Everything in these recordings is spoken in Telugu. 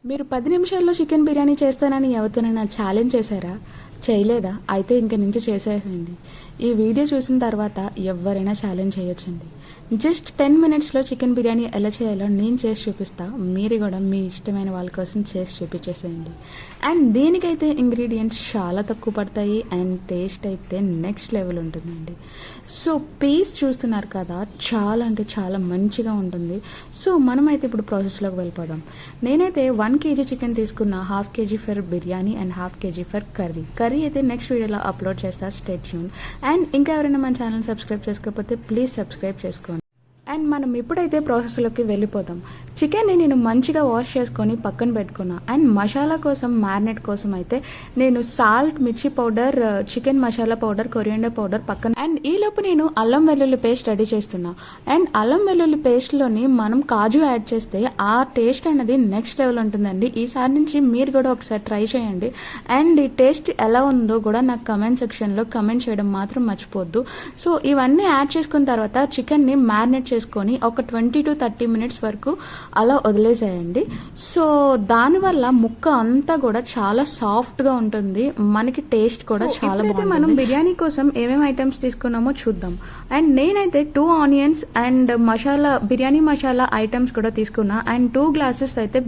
మీరు 10 నిమిషాల్లో చికెన్ బిర్యానీ చేస్తానని ఎవరితోనైనా ఛాలెంజ్ చేశారా? చేయలేదా? అయితే ఇంక నుంచి చేసేయండి. ఈ వీడియో చూసిన తర్వాత ఎవరైనా ఛాలెంజ్ చేయొచ్చండి. జస్ట్ 10 మినిట్స్లో చికెన్ బిర్యానీ ఎలా చేయాలో నేను చేసి చూపిస్తా. మీరు కూడా మీ ఇష్టమైన వాళ్ళ కోసం చేసి చూపించేసేయండి. అండ్ దీనికైతే ఇంగ్రీడియంట్స్ చాలా తక్కువ పడతాయి అండ్ టేస్ట్ అయితే నెక్స్ట్ లెవెల్ ఉంటుందండి. సో పీస్ చూస్తున్నారు కదా, చాలా అంటే చాలా మంచిగా ఉంటుంది. సో మనమైతే ఇప్పుడు ప్రాసెస్లోకి వెళ్ళిపోదాం. నేనైతే 1 kg చికెన్ తీసుకున్న, 1/2 kg for biryani and 1/2 kg for curry అయితే నెక్స్ట్ వీడియోలో అప్లోడ్ చేస్తా. Stay tune. అండ్ ఇంకా ఎవరైనా మన ఛానల్ సబ్స్క్రైబ్ చేసుకోకపోతే ప్లీజ్ సబ్స్క్రైబ్ చేసుకోండి. అండ్ మనం ఇప్పుడైతే ప్రాసెస్లోకి వెళ్ళిపోదాం. చికెన్ని నేను మంచిగా వాష్ చేసుకొని పక్కన పెట్టుకున్నా. అండ్ మసాలా కోసం, మ్యారినేట్ కోసం అయితే నేను సాల్ట్, మిర్చి powder, chicken masala powder, coriander powder పక్కన. అండ్ ఈలోపు నేను అల్లం వెల్లుల్లి పేస్ట్ రెడీ చేస్తున్నా. అండ్ అల్లం వెల్లుల్లి పేస్ట్లోని మనం కాజు యాడ్ చేస్తే ఆ టేస్ట్ అనేది నెక్స్ట్ లెవెల్ ఉంటుందండి. ఈసారి నుంచి మీరు కూడా ఒకసారి ట్రై చేయండి. అండ్ ఈ టేస్ట్ ఎలా ఉందో కూడా నాకు కమెంట్ సెక్షన్లో కమెంట్ చేయడం మాత్రం మర్చిపోద్దు. సో ఇవన్నీ యాడ్ చేసుకున్న తర్వాత చికెన్ని మ్యారినేట్ చేసుకొని ఒక 20 to 30 మినిట్స్ వరకు అలా వదిలేసేయండి. సో దానివల్ల ముక్క అంతా కూడా చాలా సాఫ్ట్గా ఉంటుంది, మనకి టేస్ట్ కూడా చాలా బాగుంటుంది. మనం బిర్యానీ కోసం ఏమేమి ఐటమ్స్ తీసుకున్నామో చూద్దాం. అండ్ నేనైతే 2 onions and biryani masala items కూడా తీసుకున్నా. అండ్ 2 గ్లాసెస్ అయితే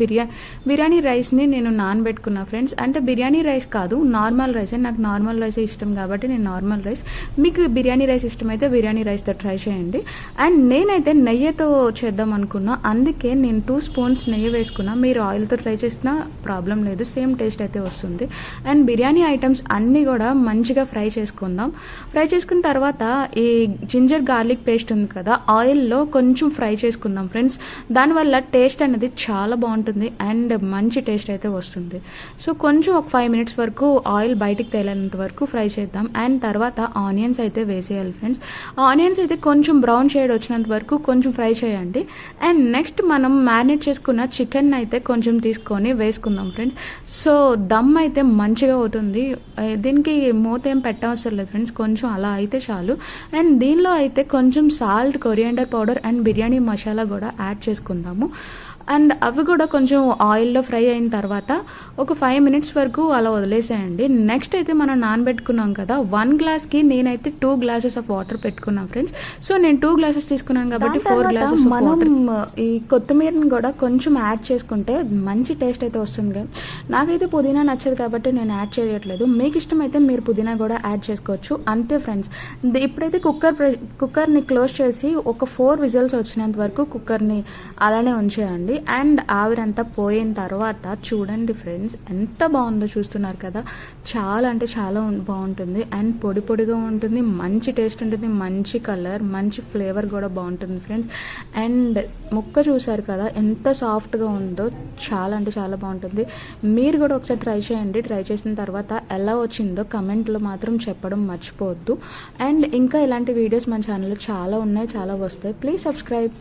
బిర్యానీ రైస్ని నేను నానబెట్టుకున్నా ఫ్రెండ్స్. అంటే బిర్యానీ రైస్ కాదు, నార్మల్ రైస్. నాకు నార్మల్ రైస్ ఇష్టం కాబట్టి నేను నార్మల్ రైస్. మీకు బిర్యానీ రైస్ ఇష్టమైతే బిర్యానీ రైస్తో ట్రై చేయండి. అండ్ నేనైతే నెయ్యితో చేద్దాం అనుకున్నా, అందుకే నేను 2 స్పూన్స్ నెయ్యి వేసుకున్నా. మీరు ఆయిల్తో ట్రై చేసినా ప్రాబ్లం లేదు, సేమ్ టేస్ట్ అయితే వస్తుంది. అండ్ బిర్యానీ ఐటమ్స్ అన్నీ కూడా మంచిగా ఫ్రై చేసుకుందాం. ఫ్రై చేసుకున్న తర్వాత ఈ జింజర్ గార్లిక్ పేస్ట్ ఉంది కదా, ఆయిల్లో కొంచెం ఫ్రై చేసుకుందాం ఫ్రెండ్స్. దానివల్ల టేస్ట్ అనేది చాలా బాగుంటుంది అండ్ మంచి టేస్ట్ అయితే వస్తుంది. సో కొంచెం ఒక 5 మినిట్స్ వరకు ఆయిల్ బయటికి తేలేంత వరకు ఫ్రై చేద్దాం. అండ్ తర్వాత ఆనియన్స్ అయితే వేసేయాలి ఫ్రెండ్స్. ఆనియన్స్ అయితే కొంచెం బ్రౌన్ షేడ్ వచ్చినంత వరకు కొంచెం ఫ్రై చేయండి. అండ్ నెక్స్ట్ మనం మ్యారినేట్ చేసుకున్న చికెన్ అయితే కొంచెం తీసుకొని వేసుకుందాం ఫ్రెండ్స్. సో దమ్ అయితే మంచిగా అవుతుంది. దీనికి మూత ఏం పెట్టవసరం లేదు ఫ్రెండ్స్, కొంచెం అలా అయితే చాలు. అండ్ దీనిలో అయితే కొంచెం salt, coriander powder and biryani masala కూడా యాడ్ చేసుకుందాము. అండ్ అవి కూడా కొంచెం ఆయిల్లో ఫ్రై అయిన తర్వాత ఒక 5 మినిట్స్ వరకు అలా వదిలేసేయండి. నెక్స్ట్ అయితే మనం నానబెట్టుకున్నాం కదా, 1 గ్లాస్కి నేనైతే 2 గ్లాసెస్ ఆఫ్ వాటర్ పెట్టుకున్నాను ఫ్రెండ్స్. సో నేను 2 గ్లాసెస్ తీసుకున్నాను కాబట్టి 4 గ్లాసెస్ మనం ఈ కొత్తిమీరని కూడా కొంచెం యాడ్ చేసుకుంటే మంచి టేస్ట్ అయితే వస్తుంది. కానీ నాకైతే పుదీనా నచ్చదు కాబట్టి నేను యాడ్ చేయట్లేదు. మీకు ఇష్టమైతే మీరు పుదీనా కూడా యాడ్ చేసుకోవచ్చు. అంతే ఫ్రెండ్స్. ఇప్పుడైతే కుక్కర్ని క్లోజ్ చేసి ఒక 4 విజిల్స్ వచ్చినంత వరకు కుక్కర్ని అలానే ఉంచేయండి. అండ్ ఆవిరంతా పోయిన తర్వాత చూడండి ఫ్రెండ్స్, ఎంత బాగుందో చూస్తున్నారు కదా. చాలా అంటే చాలా బాగుంటుంది అండ్ పొడి పొడిగా ఉంటుంది, మంచి టేస్ట్ ఉంటుంది, మంచి కలర్, మంచి ఫ్లేవర్ కూడా బాగుంటుంది ఫ్రెండ్స్. అండ్ ముక్క చూసారు కదా ఎంత సాఫ్ట్గా ఉందో, చాలా అంటే చాలా బాగుంటుంది. మీరు కూడా ఒకసారి ట్రై చేయండి. ట్రై చేసిన తర్వాత ఎలా వచ్చిందో కమెంట్లో మాత్రం చెప్పడం మర్చిపోవద్దు. అండ్ ఇంకా ఇలాంటి వీడియోస్ మన ఛానల్లో చాలా ఉన్నాయి, చాలా వస్తాయి. Please subscribe.